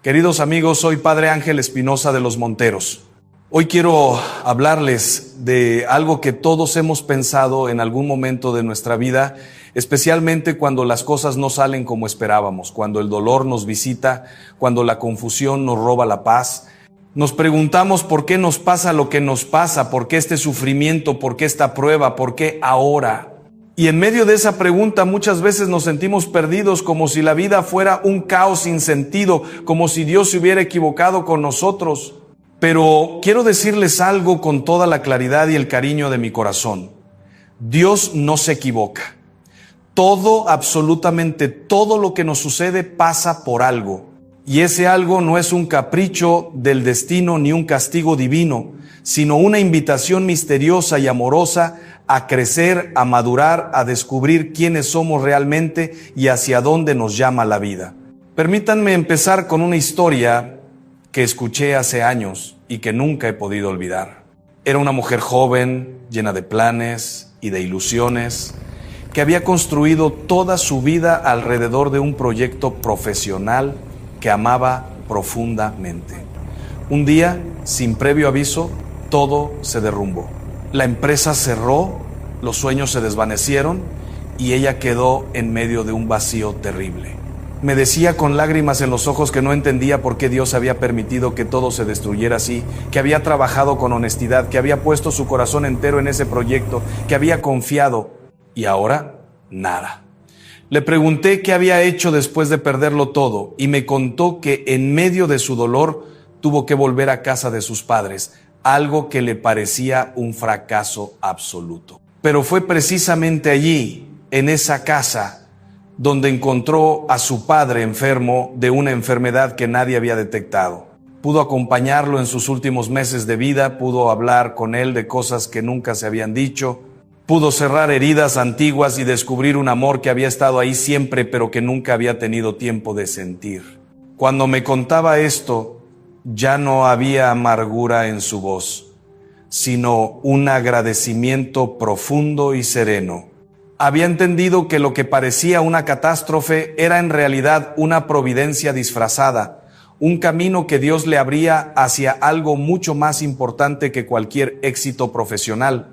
Queridos amigos, soy Padre Ángel Espinosa de los Monteros. Hoy quiero hablarles de algo que todos hemos pensado en algún momento de nuestra vida, especialmente cuando las cosas no salen como esperábamos, cuando el dolor nos visita, cuando la confusión nos roba la paz. Nos preguntamos por qué nos pasa lo que nos pasa, por qué este sufrimiento, por qué esta prueba, por qué ahora. Y en medio de esa pregunta muchas veces nos sentimos perdidos, como si la vida fuera un caos sin sentido, como si Dios se hubiera equivocado con nosotros. Pero quiero decirles algo con toda la claridad y el cariño de mi corazón. Dios no se equivoca. Todo, absolutamente todo lo que nos sucede pasa por algo. Y ese algo no es un capricho del destino ni un castigo divino, sino una invitación misteriosa y amorosa a crecer, a madurar, a descubrir quiénes somos realmente y hacia dónde nos llama la vida. Permítanme empezar con una historia que escuché hace años y que nunca he podido olvidar. Era una mujer joven, llena de planes y de ilusiones, que había construido toda su vida alrededor de un proyecto profesional que amaba profundamente. Un día, sin previo aviso, todo se derrumbó. La empresa cerró, los sueños se desvanecieron y ella quedó en medio de un vacío terrible. Me decía con lágrimas en los ojos que no entendía por qué Dios había permitido que todo se destruyera así, que había trabajado con honestidad, que había puesto su corazón entero en ese proyecto, que había confiado, y ahora nada. Le pregunté qué había hecho después de perderlo todo y me contó que en medio de su dolor tuvo que volver a casa de sus padres, algo que le parecía un fracaso absoluto. Pero fue precisamente allí, en esa casa, donde encontró a su padre enfermo de una enfermedad que nadie había detectado. Pudo acompañarlo en sus últimos meses de vida, pudo hablar con él de cosas que nunca se habían dicho, pudo cerrar heridas antiguas y descubrir un amor que había estado ahí siempre, pero que nunca había tenido tiempo de sentir. Cuando me contaba esto, ya no había amargura en su voz, sino un agradecimiento profundo y sereno. Había entendido que lo que parecía una catástrofe era en realidad una providencia disfrazada, un camino que Dios le abría hacia algo mucho más importante que cualquier éxito profesional.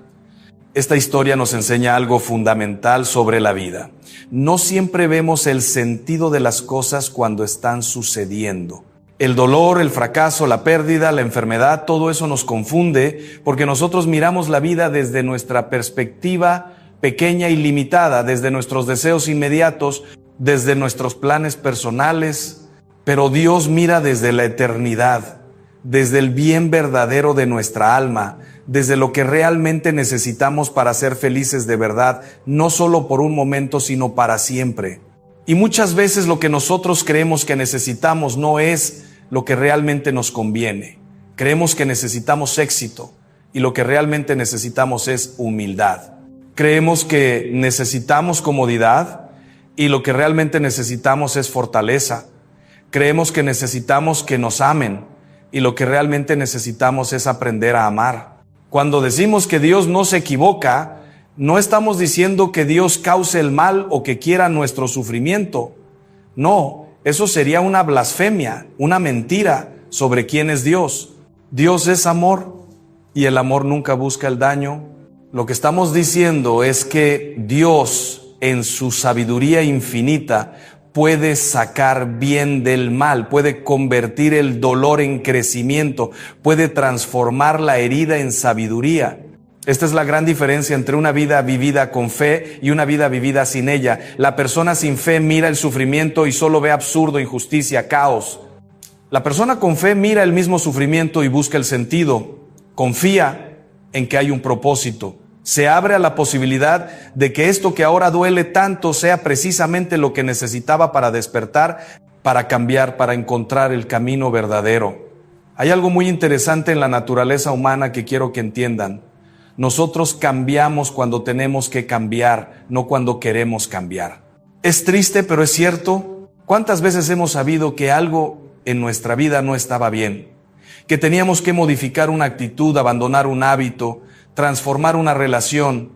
Esta historia nos enseña algo fundamental sobre la vida. No siempre vemos el sentido de las cosas cuando están sucediendo. El dolor, el fracaso, la pérdida, la enfermedad, todo eso nos confunde porque nosotros miramos la vida desde nuestra perspectiva pequeña y limitada, desde nuestros deseos inmediatos, desde nuestros planes personales, pero Dios mira desde la eternidad, desde el bien verdadero de nuestra alma, desde lo que realmente necesitamos para ser felices de verdad, no solo por un momento, sino para siempre. Y muchas veces lo que nosotros creemos que necesitamos no es lo que realmente nos conviene. Creemos que necesitamos éxito y lo que realmente necesitamos es humildad. Creemos que necesitamos comodidad y lo que realmente necesitamos es fortaleza. Creemos que necesitamos que nos amen y lo que realmente necesitamos es aprender a amar. Cuando decimos que Dios no se equivoca, no estamos diciendo que Dios cause el mal o que quiera nuestro sufrimiento. No, eso sería una blasfemia, una mentira sobre quién es Dios. Dios es amor y el amor nunca busca el daño. Lo que estamos diciendo es que Dios, en su sabiduría infinita, puede sacar bien del mal, puede convertir el dolor en crecimiento, puede transformar la herida en sabiduría. Esta es la gran diferencia entre una vida vivida con fe y una vida vivida sin ella. La persona sin fe mira el sufrimiento y solo ve absurdo, injusticia, caos. La persona con fe mira el mismo sufrimiento y busca el sentido. Confía en que hay un propósito. Se abre a la posibilidad de que esto que ahora duele tanto sea precisamente lo que necesitaba para despertar, para cambiar, para encontrar el camino verdadero. Hay algo muy interesante en la naturaleza humana que quiero que entiendan. Nosotros cambiamos cuando tenemos que cambiar, no cuando queremos cambiar. Es triste, pero es cierto. ¿Cuántas veces hemos sabido que algo en nuestra vida no estaba bien? Que teníamos que modificar una actitud, abandonar un hábito, transformar una relación,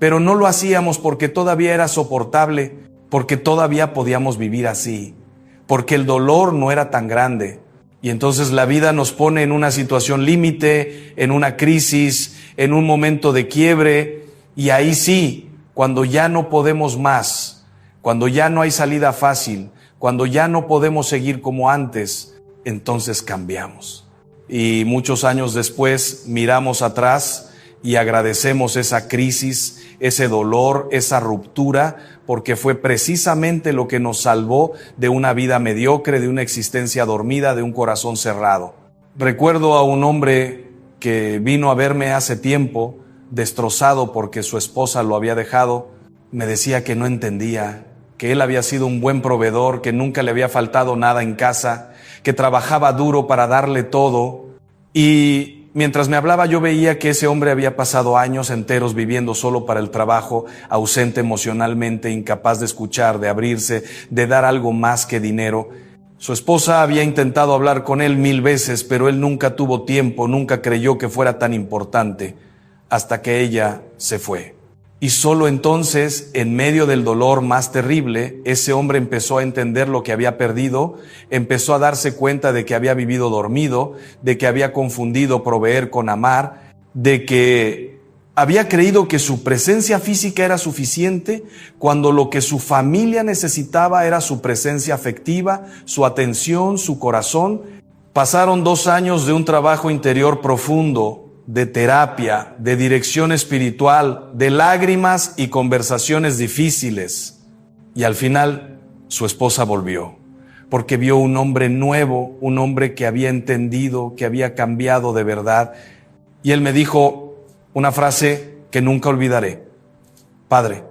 pero no lo hacíamos porque todavía era soportable, porque todavía podíamos vivir así, porque el dolor no era tan grande. Y entonces la vida nos pone en una situación límite, en una crisis, en un momento de quiebre, y ahí sí, cuando ya no podemos más, cuando ya no hay salida fácil, cuando ya no podemos seguir como antes, entonces cambiamos. Y muchos años después miramos atrás y agradecemos esa crisis, ese dolor, esa ruptura, porque fue precisamente lo que nos salvó de una vida mediocre, de una existencia dormida, de un corazón cerrado. Recuerdo a un hombre que vino a verme hace tiempo, destrozado porque su esposa lo había dejado. Me decía que no entendía, que él había sido un buen proveedor, que nunca le había faltado nada en casa, que trabajaba duro para darle todo. Y mientras me hablaba yo veía que ese hombre había pasado años enteros viviendo solo para el trabajo, ausente emocionalmente, incapaz de escuchar, de abrirse, de dar algo más que dinero. Su esposa había intentado hablar con él 1000 veces, pero él nunca tuvo tiempo, nunca creyó que fuera tan importante, hasta que ella se fue. Y solo entonces, en medio del dolor más terrible, ese hombre empezó a entender lo que había perdido, empezó a darse cuenta de que había vivido dormido, de que había confundido proveer con amar, de que había creído que su presencia física era suficiente, cuando lo que su familia necesitaba era su presencia afectiva, su atención, su corazón. Pasaron 2 años de un trabajo interior profundo, de terapia, de dirección espiritual, de lágrimas y conversaciones difíciles. Y al final, su esposa volvió, porque vio un hombre nuevo, un hombre que había entendido, que había cambiado de verdad. Y él me dijo una frase que nunca olvidaré: Padre,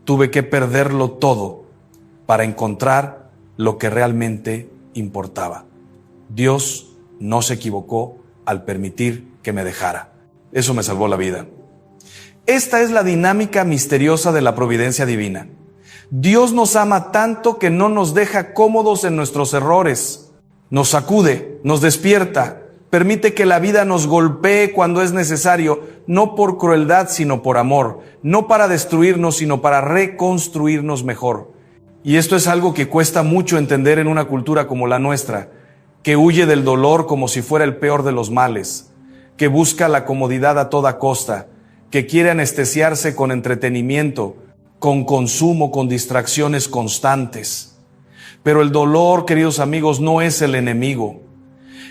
tuve que perderlo todo para encontrar lo que realmente importaba. Dios no se equivocó al permitir que me dejara. Eso me salvó la vida. Esta es la dinámica misteriosa de la providencia divina. Dios nos ama tanto que no nos deja cómodos en nuestros errores. Nos sacude, nos despierta, permite que la vida nos golpee cuando es necesario, no por crueldad, sino por amor, no para destruirnos, sino para reconstruirnos mejor. Y esto es algo que cuesta mucho entender en una cultura como la nuestra, que huye del dolor como si fuera el peor de los males, que busca la comodidad a toda costa, que quiere anestesiarse con entretenimiento, con consumo, con distracciones constantes. Pero el dolor, queridos amigos, no es el enemigo.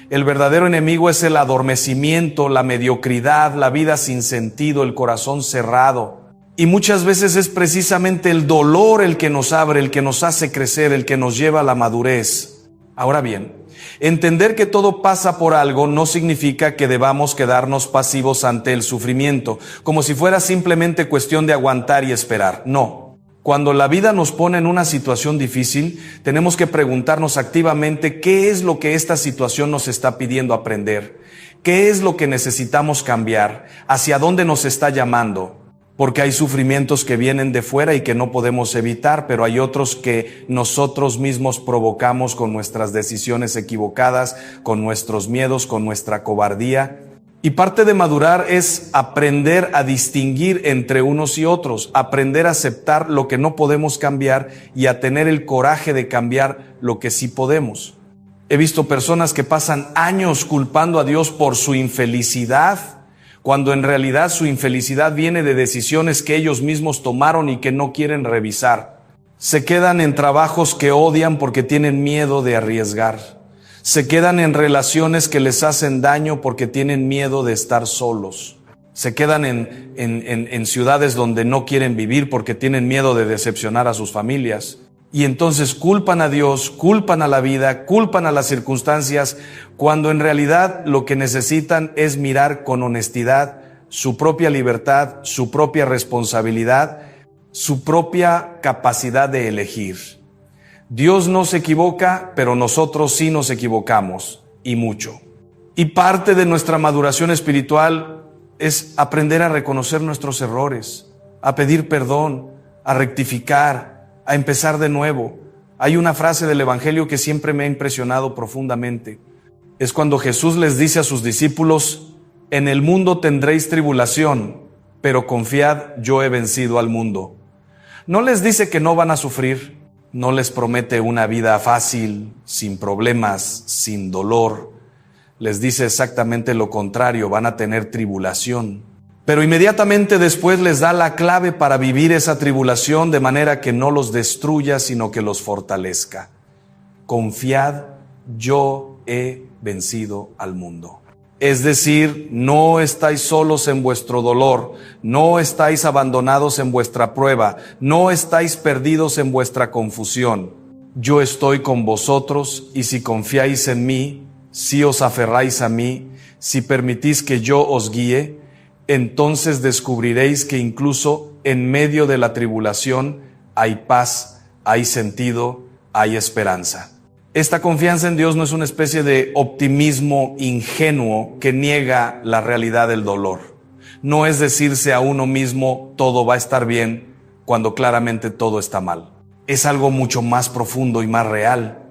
El verdadero enemigo es el adormecimiento, la mediocridad, la vida sin sentido, el corazón cerrado. Y muchas veces es precisamente el dolor el que nos abre, el que nos hace crecer, el que nos lleva a la madurez. Ahora bien, entender que todo pasa por algo no significa que debamos quedarnos pasivos ante el sufrimiento, como si fuera simplemente cuestión de aguantar y esperar. No. Cuando la vida nos pone en una situación difícil, tenemos que preguntarnos activamente qué es lo que esta situación nos está pidiendo aprender, qué es lo que necesitamos cambiar, hacia dónde nos está llamando. Porque hay sufrimientos que vienen de fuera y que no podemos evitar, pero hay otros que nosotros mismos provocamos con nuestras decisiones equivocadas, con nuestros miedos, con nuestra cobardía. Y parte de madurar es aprender a distinguir entre unos y otros, aprender a aceptar lo que no podemos cambiar y a tener el coraje de cambiar lo que sí podemos. He visto personas que pasan años culpando a Dios por su infelicidad, cuando en realidad su infelicidad viene de decisiones que ellos mismos tomaron y que no quieren revisar. Se quedan en trabajos que odian porque tienen miedo de arriesgar. Se quedan en relaciones que les hacen daño porque tienen miedo de estar solos. Se quedan en ciudades donde no quieren vivir porque tienen miedo de decepcionar a sus familias. Y entonces culpan a Dios, culpan a la vida, culpan a las circunstancias, cuando en realidad lo que necesitan es mirar con honestidad su propia libertad, su propia responsabilidad, su propia capacidad de elegir. Dios no se equivoca, pero nosotros sí nos equivocamos, y mucho. Y parte de nuestra maduración espiritual es aprender a reconocer nuestros errores, a pedir perdón, a rectificar, a empezar de nuevo. Hay una frase del Evangelio que siempre me ha impresionado profundamente. Es cuando Jesús les dice a sus discípulos: en el mundo tendréis tribulación, pero confiad, yo he vencido al mundo. No les dice que no van a sufrir, no les promete una vida fácil, sin problemas, sin dolor. Les dice exactamente lo contrario, van a tener tribulación. Pero inmediatamente después les da la clave para vivir esa tribulación de manera que no los destruya, sino que los fortalezca. Confiad, yo he vencido al mundo. Es decir, no estáis solos en vuestro dolor, no estáis abandonados en vuestra prueba, no estáis perdidos en vuestra confusión. Yo estoy con vosotros, y si confiáis en mí, si os aferráis a mí, si permitís que yo os guíe, entonces descubriréis que incluso en medio de la tribulación hay paz, hay sentido, hay esperanza. Esta confianza en Dios no es una especie de optimismo ingenuo que niega la realidad del dolor. No es decirse a uno mismo todo va a estar bien cuando claramente todo está mal. Es algo mucho más profundo y más real.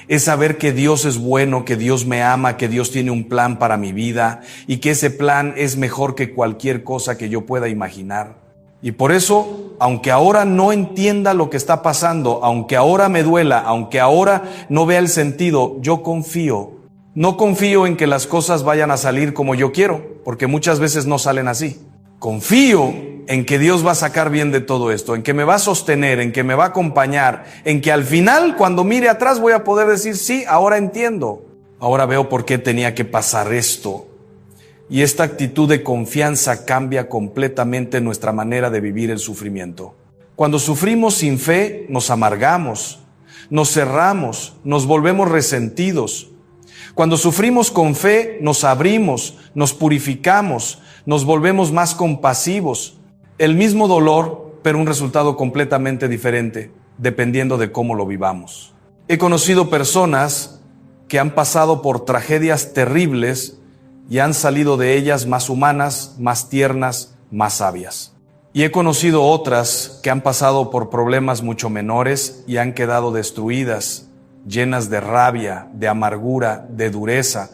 Es saber que Dios es bueno, que Dios me ama, que Dios tiene un plan para mi vida y que ese plan es mejor que cualquier cosa que yo pueda imaginar. Y por eso, aunque ahora no entienda lo que está pasando, aunque ahora me duela, aunque ahora no vea el sentido, yo confío. No confío en que las cosas vayan a salir como yo quiero, porque muchas veces no salen así. Confío en que Dios va a sacar bien de todo esto, en que me va a sostener, en que me va a acompañar, en que al final, cuando mire atrás, voy a poder decir, sí, ahora entiendo. Ahora veo por qué tenía que pasar esto. Y esta actitud de confianza cambia completamente nuestra manera de vivir el sufrimiento. Cuando sufrimos sin fe, nos amargamos, nos cerramos, nos volvemos resentidos. Cuando sufrimos con fe, nos abrimos, nos purificamos, nos volvemos más compasivos. El mismo dolor, pero un resultado completamente diferente, dependiendo de cómo lo vivamos. He conocido personas que han pasado por tragedias terribles y han salido de ellas más humanas, más tiernas, más sabias. Y he conocido otras que han pasado por problemas mucho menores y han quedado destruidas, llenas de rabia, de amargura, de dureza.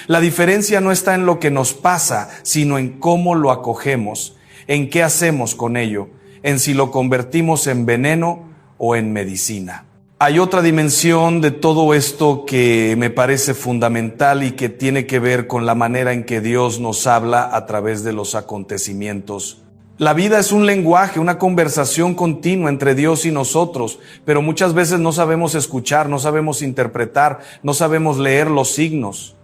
La diferencia no está en lo que nos pasa, sino en cómo lo acogemos, en qué hacemos con ello, en si lo convertimos en veneno o en medicina. Hay otra dimensión de todo esto que me parece fundamental y que tiene que ver con la manera en que Dios nos habla a través de los acontecimientos. La vida es un lenguaje, una conversación continua entre Dios y nosotros, pero muchas veces no sabemos escuchar, no sabemos interpretar, no sabemos leer los signos.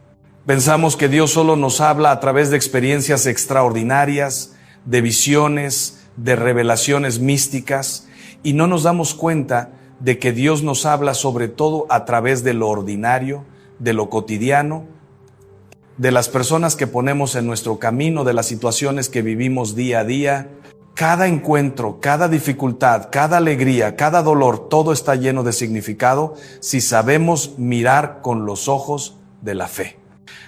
Pensamos que Dios solo nos habla a través de experiencias extraordinarias, de visiones, de revelaciones místicas, y no nos damos cuenta de que Dios nos habla sobre todo a través de lo ordinario, de lo cotidiano, de las personas que ponemos en nuestro camino, de las situaciones que vivimos día a día. Cada encuentro, cada dificultad, cada alegría, cada dolor, todo está lleno de significado si sabemos mirar con los ojos de la fe.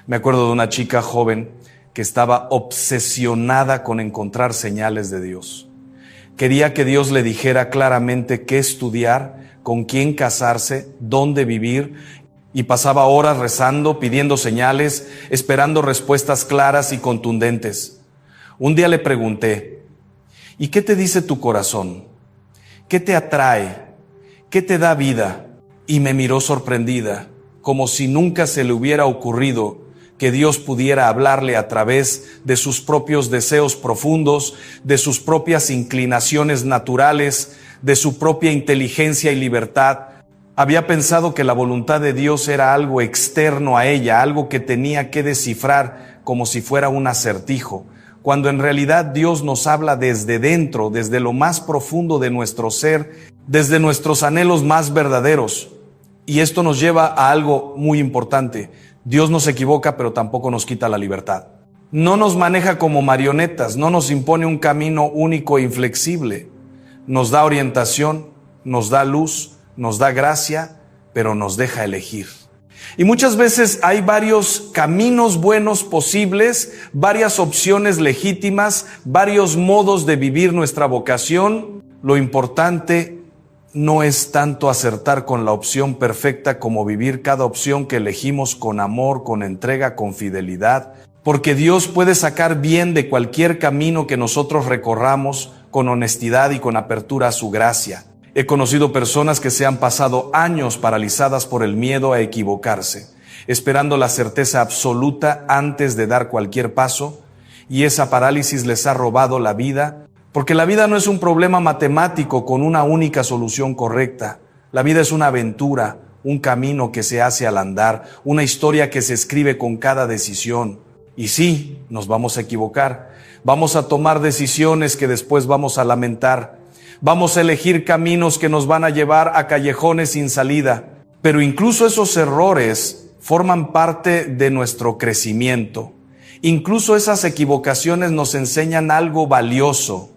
Me acuerdo de una chica joven que estaba obsesionada con encontrar señales de Dios. Quería que Dios le dijera claramente qué estudiar, con quién casarse, dónde vivir, y pasaba horas rezando, pidiendo señales, esperando respuestas claras y contundentes. Un día le pregunté, ¿y qué te dice tu corazón? ¿Qué te atrae? ¿Qué te da vida? Y me miró sorprendida, como si nunca se le hubiera ocurrido que Dios pudiera hablarle a través de sus propios deseos profundos, de sus propias inclinaciones naturales, de su propia inteligencia y libertad. Había pensado que la voluntad de Dios era algo externo a ella, algo que tenía que descifrar como si fuera un acertijo, cuando en realidad Dios nos habla desde dentro, desde lo más profundo de nuestro ser, desde nuestros anhelos más verdaderos. Y esto nos lleva a algo muy importante. Dios no se equivoca, pero tampoco nos quita la libertad. No nos maneja como marionetas, no nos impone un camino único e inflexible. Nos da orientación, nos da luz, nos da gracia, pero nos deja elegir. Y muchas veces hay varios caminos buenos posibles, varias opciones legítimas, varios modos de vivir nuestra vocación. Lo importante no es tanto acertar con la opción perfecta como vivir cada opción que elegimos con amor, con entrega, con fidelidad, porque Dios puede sacar bien de cualquier camino que nosotros recorramos con honestidad y con apertura a su gracia. He conocido personas que se han pasado años paralizadas por el miedo a equivocarse, esperando la certeza absoluta antes de dar cualquier paso, y esa parálisis les ha robado la vida, porque la vida no es un problema matemático con una única solución correcta. La vida es una aventura, un camino que se hace al andar, una historia que se escribe con cada decisión. Y sí, nos vamos a equivocar, vamos a tomar decisiones que después vamos a lamentar, vamos a elegir caminos que nos van a llevar a callejones sin salida, pero incluso esos errores forman parte de nuestro crecimiento. Incluso esas equivocaciones nos enseñan algo valioso.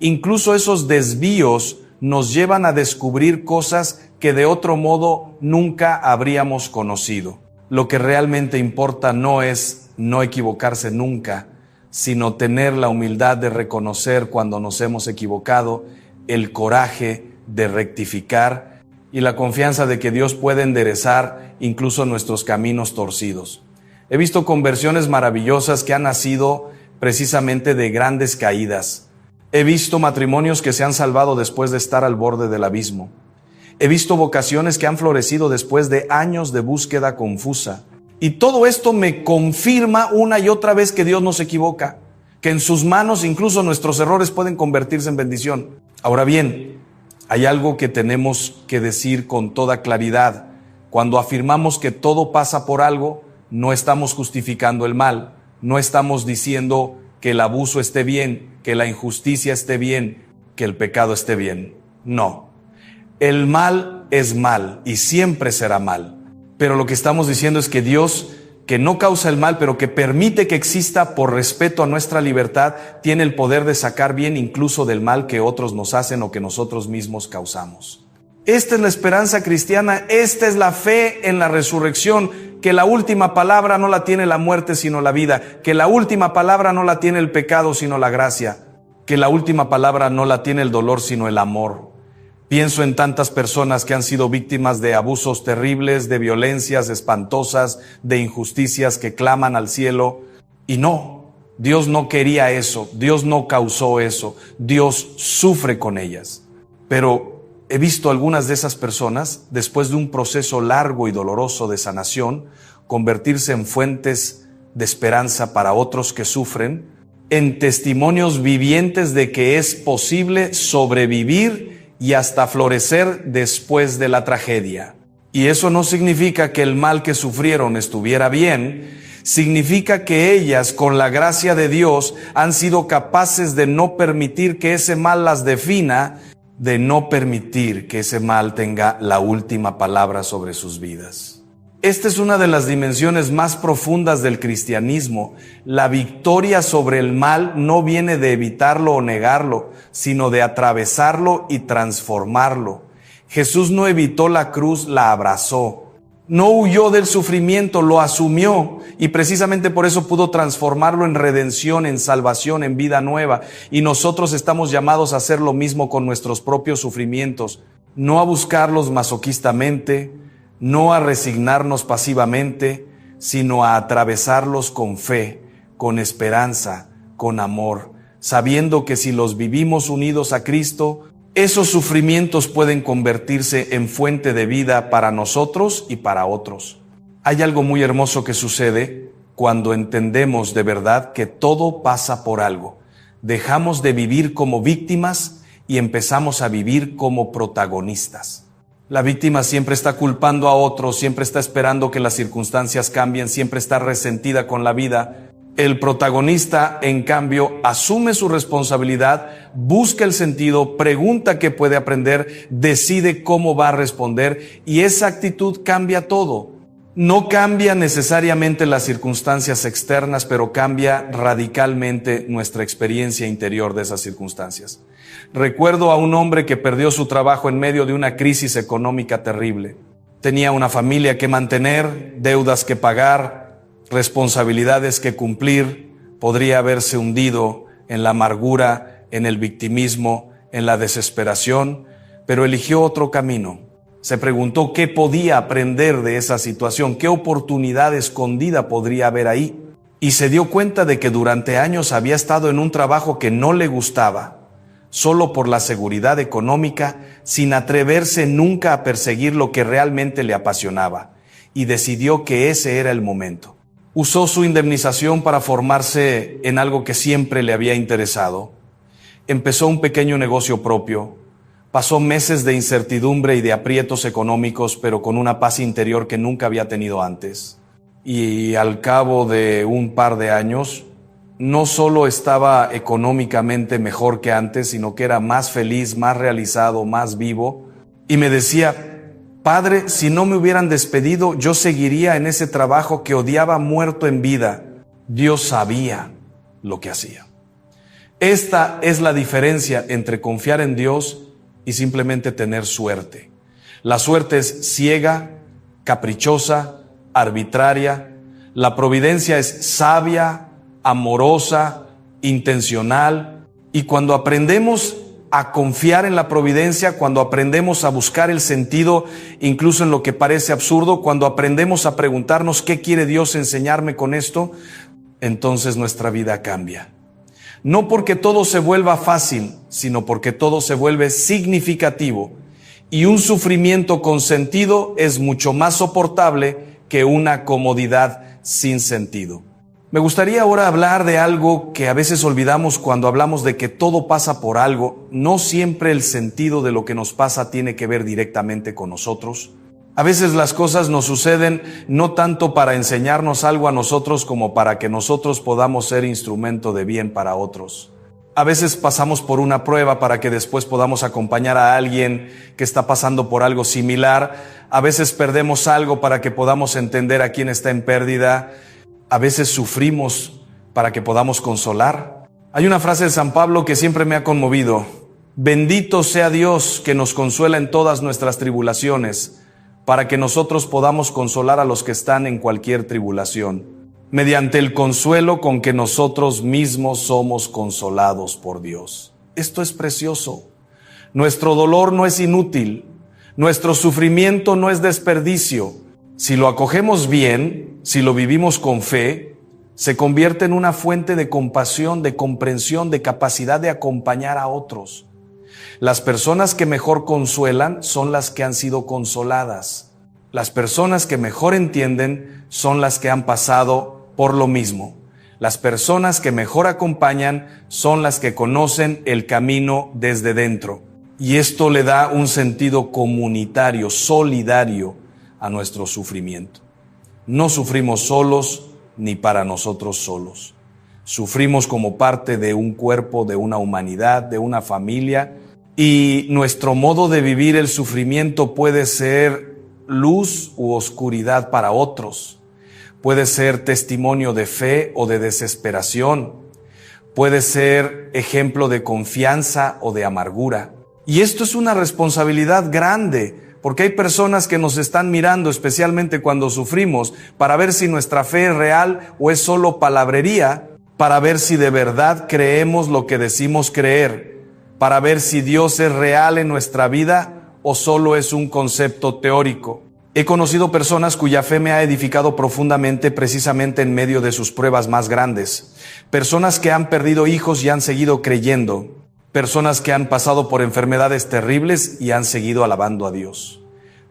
Incluso esos desvíos nos llevan a descubrir cosas que de otro modo nunca habríamos conocido. Lo que realmente importa no es no equivocarse nunca, sino tener la humildad de reconocer cuando nos hemos equivocado, el coraje de rectificar y la confianza de que Dios puede enderezar incluso nuestros caminos torcidos. He visto conversiones maravillosas que han nacido precisamente de grandes caídas. He visto matrimonios que se han salvado después de estar al borde del abismo. He visto vocaciones que han florecido después de años de búsqueda confusa. Y todo esto me confirma una y otra vez que Dios no se equivoca, que en sus manos incluso nuestros errores pueden convertirse en bendición. Ahora bien, hay algo que tenemos que decir con toda claridad. Cuando afirmamos que todo pasa por algo, no estamos justificando el mal, no estamos diciendo que el abuso esté bien, que la injusticia esté bien, que el pecado esté bien. No. El mal es mal y siempre será mal. Pero lo que estamos diciendo es que Dios, que no causa el mal, pero que permite que exista por respeto a nuestra libertad, tiene el poder de sacar bien incluso del mal que otros nos hacen o que nosotros mismos causamos. Esta es la esperanza cristiana, esta es la fe en la resurrección, que la última palabra no la tiene la muerte sino la vida, que la última palabra no la tiene el pecado sino la gracia, que la última palabra no la tiene el dolor sino el amor. Pienso en tantas personas que han sido víctimas de abusos terribles, de violencias espantosas, de injusticias que claman al cielo. Y no, Dios no quería eso, Dios no causó eso, Dios sufre con ellas. Pero he visto algunas de esas personas, después de un proceso largo y doloroso de sanación, convertirse en fuentes de esperanza para otros que sufren, en testimonios vivientes de que es posible sobrevivir y hasta florecer después de la tragedia. Y eso no significa que el mal que sufrieron estuviera bien, significa que ellas, con la gracia de Dios, han sido capaces de no permitir que ese mal las defina, de no permitir que ese mal tenga la última palabra sobre sus vidas. Esta es una de las dimensiones más profundas del cristianismo. La victoria sobre el mal no viene de evitarlo o negarlo, sino de atravesarlo y transformarlo. Jesús no evitó la cruz, la abrazó. No huyó del sufrimiento, lo asumió, y precisamente por eso pudo transformarlo en redención, en salvación, en vida nueva. Y nosotros estamos llamados a hacer lo mismo con nuestros propios sufrimientos, no a buscarlos masoquistamente, no a resignarnos pasivamente, sino a atravesarlos con fe, con esperanza, con amor, sabiendo que si los vivimos unidos a Cristo, esos sufrimientos pueden convertirse en fuente de vida para nosotros y para otros. Hay algo muy hermoso que sucede cuando entendemos de verdad que todo pasa por algo. Dejamos de vivir como víctimas y empezamos a vivir como protagonistas. La víctima siempre está culpando a otros, siempre está esperando que las circunstancias cambien, siempre está resentida con la vida. El protagonista, en cambio, asume su responsabilidad, busca el sentido, pregunta qué puede aprender, decide cómo va a responder, y esa actitud cambia todo. No cambia necesariamente las circunstancias externas, pero cambia radicalmente nuestra experiencia interior de esas circunstancias. Recuerdo a un hombre que perdió su trabajo en medio de una crisis económica terrible. Tenía una familia que mantener, deudas que pagar, responsabilidades que cumplir. Podría haberse hundido en la amargura, en el victimismo, en la desesperación, pero eligió otro camino. Se preguntó qué podía aprender de esa situación, qué oportunidad escondida podría haber ahí. Y se dio cuenta de que durante años había estado en un trabajo que no le gustaba. solo por la seguridad económica, sin atreverse nunca a perseguir lo que realmente le apasionaba, y decidió que ese era el momento. Usó su indemnización para formarse en algo que siempre le había interesado. Empezó un pequeño negocio propio. Pasó meses de incertidumbre y de aprietos económicos, pero con una paz interior que nunca había tenido antes. Y al cabo de un par de años, no solo estaba económicamente mejor que antes, sino que era más feliz, más realizado, más vivo. Y me decía: Padre, si no me hubieran despedido, yo seguiría en ese trabajo que odiaba muerto en vida. Dios sabía lo que hacía. Esta es la diferencia entre confiar en Dios y simplemente tener suerte. La suerte es ciega, caprichosa, arbitraria. La providencia es sabia, amorosa, intencional. Y cuando aprendemos a confiar en la providencia, cuando aprendemos a buscar el sentido incluso en lo que parece absurdo, cuando aprendemos a preguntarnos ¿qué quiere Dios enseñarme con esto?, entonces nuestra vida cambia. No porque todo se vuelva fácil, sino porque todo se vuelve significativo, y un sufrimiento con sentido es mucho más soportable que una comodidad sin sentido. Me gustaría ahora hablar de algo que a veces olvidamos cuando hablamos de que todo pasa por algo. No siempre el sentido de lo que nos pasa tiene que ver directamente con nosotros. A veces las cosas nos suceden no tanto para enseñarnos algo a nosotros como para que nosotros podamos ser instrumento de bien para otros. A veces pasamos por una prueba para que después podamos acompañar a alguien que está pasando por algo similar. A veces perdemos algo para que podamos entender a quien está en pérdida. A veces sufrimos para que podamos consolar. Hay una frase de San Pablo que siempre me ha conmovido: bendito sea Dios que nos consuela en todas nuestras tribulaciones, para que nosotros podamos consolar a los que están en cualquier tribulación, mediante el consuelo con que nosotros mismos somos consolados por Dios. Esto es precioso. Nuestro dolor no es inútil, nuestro sufrimiento no es desperdicio. Si lo acogemos bien, si lo vivimos con fe, se convierte en una fuente de compasión, de comprensión, de capacidad de acompañar a otros. Las personas que mejor consuelan son las que han sido consoladas. Las personas que mejor entienden son las que han pasado por lo mismo. Las personas que mejor acompañan son las que conocen el camino desde dentro. Y esto le da un sentido comunitario, solidario a nuestro sufrimiento. No sufrimos solos ni para nosotros solos. Sufrimos como parte de un cuerpo, de una humanidad, de una familia. Y nuestro modo de vivir el sufrimiento puede ser luz u oscuridad para otros. Puede ser testimonio de fe o de desesperación. Puede ser ejemplo de confianza o de amargura. Y esto es una responsabilidad grande, porque hay personas que nos están mirando, especialmente cuando sufrimos, para ver si nuestra fe es real o es solo palabrería, para ver si de verdad creemos lo que decimos creer, para ver si Dios es real en nuestra vida o solo es un concepto teórico. He conocido personas cuya fe me ha edificado profundamente precisamente en medio de sus pruebas más grandes. Personas que han perdido hijos y han seguido creyendo. Personas que han pasado por enfermedades terribles y han seguido alabando a Dios.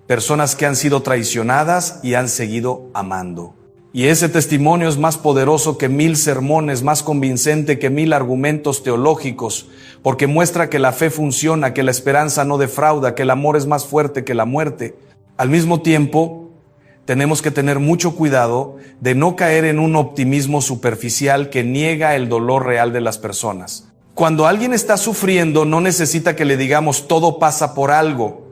Personas que han sido traicionadas y han seguido amando. Y ese testimonio es más poderoso que 1000 sermones, más convincente que 1000 argumentos teológicos, porque muestra que la fe funciona, que la esperanza no defrauda, que el amor es más fuerte que la muerte. Al mismo tiempo, tenemos que tener mucho cuidado de no caer en un optimismo superficial que niega el dolor real de las personas. Cuando alguien está sufriendo, no necesita que le digamos todo pasa por algo,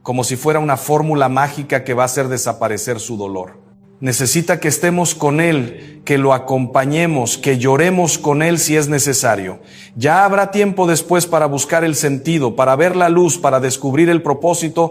como si fuera una fórmula mágica que va a hacer desaparecer su dolor. Necesita que estemos con él, que lo acompañemos, que lloremos con él si es necesario. Ya habrá tiempo después para buscar el sentido, para ver la luz, para descubrir el propósito,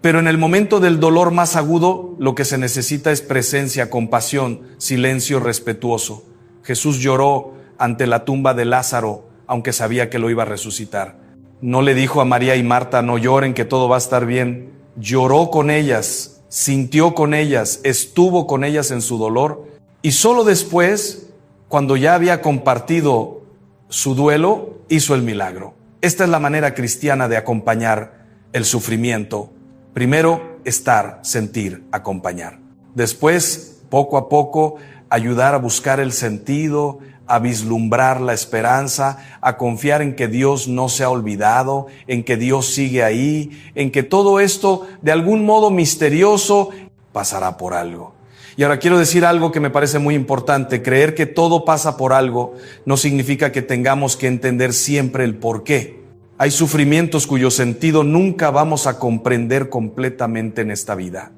pero en el momento del dolor más agudo, lo que se necesita es presencia, compasión, silencio respetuoso. Jesús lloró ante la tumba de Lázaro, aunque sabía que lo iba a resucitar. No le dijo a María y Marta, no lloren, que todo va a estar bien. Lloró con ellas, sintió con ellas, estuvo con ellas en su dolor, y solo después, cuando ya había compartido su duelo, hizo el milagro. Esta es la manera cristiana de acompañar el sufrimiento. Primero, estar, sentir, acompañar. Después, poco a poco, ayudar a buscar el sentido, a vislumbrar la esperanza, a confiar en que Dios no se ha olvidado, en que Dios sigue ahí, en que todo esto, de algún modo misterioso, pasará por algo. Y ahora quiero decir algo que me parece muy importante. Creer que todo pasa por algo no significa que tengamos que entender siempre el por qué. Hay sufrimientos cuyo sentido nunca vamos a comprender completamente en esta vida.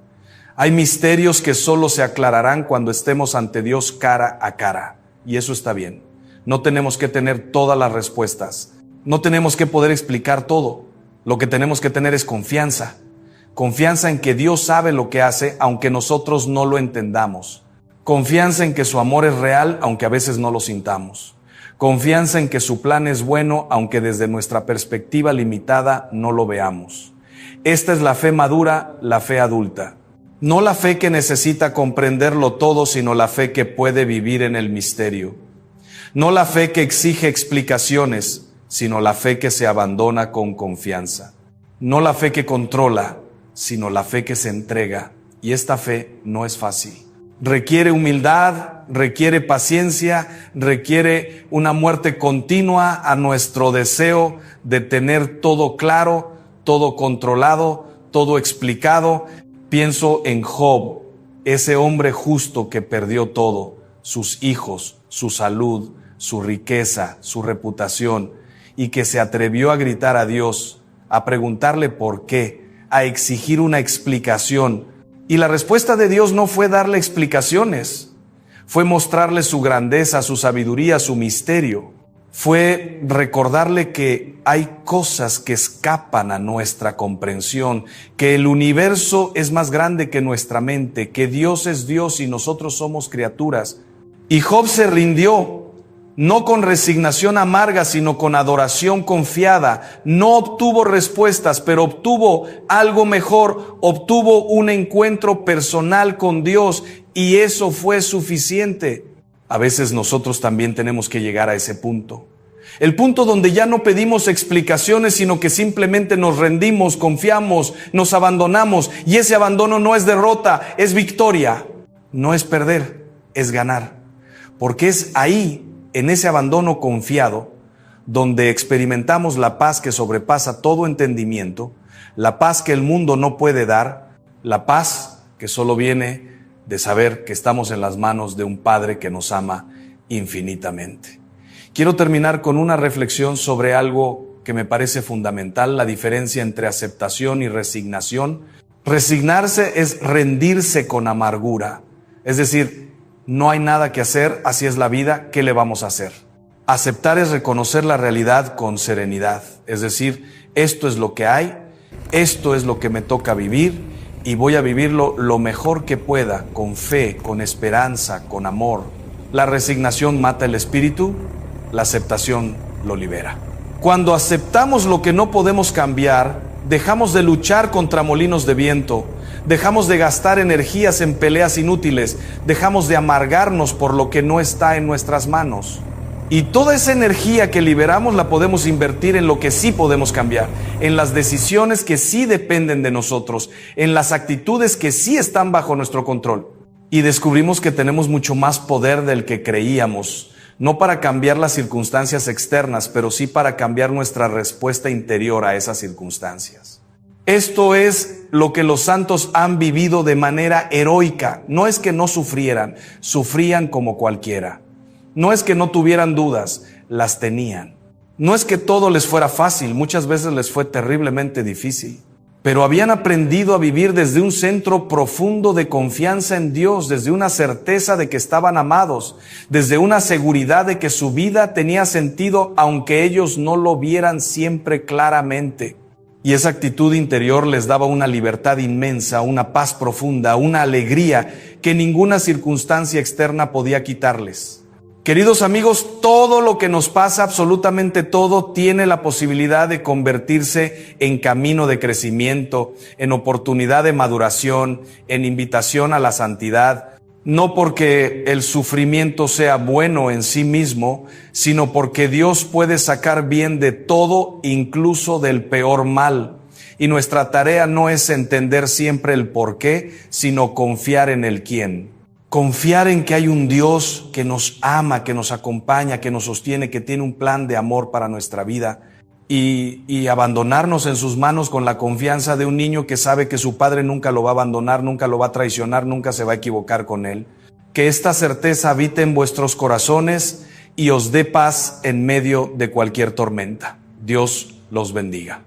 Hay misterios que solo se aclararán cuando estemos ante Dios cara a cara. Y eso está bien. No tenemos que tener todas las respuestas. No tenemos que poder explicar todo. Lo que tenemos que tener es confianza. Confianza en que Dios sabe lo que hace, aunque nosotros no lo entendamos. Confianza en que su amor es real, aunque a veces no lo sintamos. Confianza en que su plan es bueno, aunque desde nuestra perspectiva limitada no lo veamos. Esta es la fe madura, la fe adulta. No la fe que necesita comprenderlo todo, sino la fe que puede vivir en el misterio. No la fe que exige explicaciones, sino la fe que se abandona con confianza. No la fe que controla, sino la fe que se entrega. Y esta fe no es fácil. Requiere humildad, requiere paciencia, requiere una muerte continua a nuestro deseo de tener todo claro, todo controlado, todo explicado. Pienso en Job, ese hombre justo que perdió todo, sus hijos, su salud, su riqueza, su reputación, y que se atrevió a gritar a Dios, a preguntarle por qué, a exigir una explicación. Y la respuesta de Dios no fue darle explicaciones, fue mostrarle su grandeza, su sabiduría, su misterio. Fue recordarle que hay cosas que escapan a nuestra comprensión, que el universo es más grande que nuestra mente, que Dios es Dios y nosotros somos criaturas. Y Job se rindió, no con resignación amarga, sino con adoración confiada. No obtuvo respuestas, pero obtuvo algo mejor, obtuvo un encuentro personal con Dios, y eso fue suficiente. A veces nosotros también tenemos que llegar a ese punto. El punto donde ya no pedimos explicaciones, sino que simplemente nos rendimos, confiamos, nos abandonamos. Y ese abandono no es derrota, es victoria. No es perder, es ganar. Porque es ahí, en ese abandono confiado, donde experimentamos la paz que sobrepasa todo entendimiento, la paz que el mundo no puede dar, la paz que solo viene de saber que estamos en las manos de un Padre que nos ama infinitamente. Quiero terminar con una reflexión sobre algo que me parece fundamental, la diferencia entre aceptación y resignación. Resignarse es rendirse con amargura, es decir, no hay nada que hacer, así es la vida, ¿qué le vamos a hacer? Aceptar es reconocer la realidad con serenidad, es decir, esto es lo que hay, esto es lo que me toca vivir, y voy a vivirlo lo mejor que pueda, con fe, con esperanza, con amor. La resignación mata el espíritu, la aceptación lo libera. Cuando aceptamos lo que no podemos cambiar, dejamos de luchar contra molinos de viento, dejamos de gastar energías en peleas inútiles, dejamos de amargarnos por lo que no está en nuestras manos. Y toda esa energía que liberamos la podemos invertir en lo que sí podemos cambiar, en las decisiones que sí dependen de nosotros, en las actitudes que sí están bajo nuestro control. Y descubrimos que tenemos mucho más poder del que creíamos, no para cambiar las circunstancias externas, pero sí para cambiar nuestra respuesta interior a esas circunstancias. Esto es lo que los santos han vivido de manera heroica. No es que no sufrieran, sufrían como cualquiera. No es que no tuvieran dudas, las tenían. No es que todo les fuera fácil, muchas veces les fue terriblemente difícil. Pero habían aprendido a vivir desde un centro profundo de confianza en Dios, desde una certeza de que estaban amados, desde una seguridad de que su vida tenía sentido, aunque ellos no lo vieran siempre claramente. Y esa actitud interior les daba una libertad inmensa, una paz profunda, una alegría que ninguna circunstancia externa podía quitarles. Queridos amigos, todo lo que nos pasa, absolutamente todo, tiene la posibilidad de convertirse en camino de crecimiento, en oportunidad de maduración, en invitación a la santidad. no porque el sufrimiento sea bueno en sí mismo, sino porque Dios puede sacar bien de todo, incluso del peor mal. Y nuestra tarea no es entender siempre el por qué, sino confiar en el quién. Confiar en que hay un Dios que nos ama, que nos acompaña, que nos sostiene, que tiene un plan de amor para nuestra vida. Y abandonarnos en sus manos con la confianza de un niño que sabe que su padre nunca lo va a abandonar, nunca lo va a traicionar, nunca se va a equivocar con él. Que esta certeza habite en vuestros corazones y os dé paz en medio de cualquier tormenta. Dios los bendiga.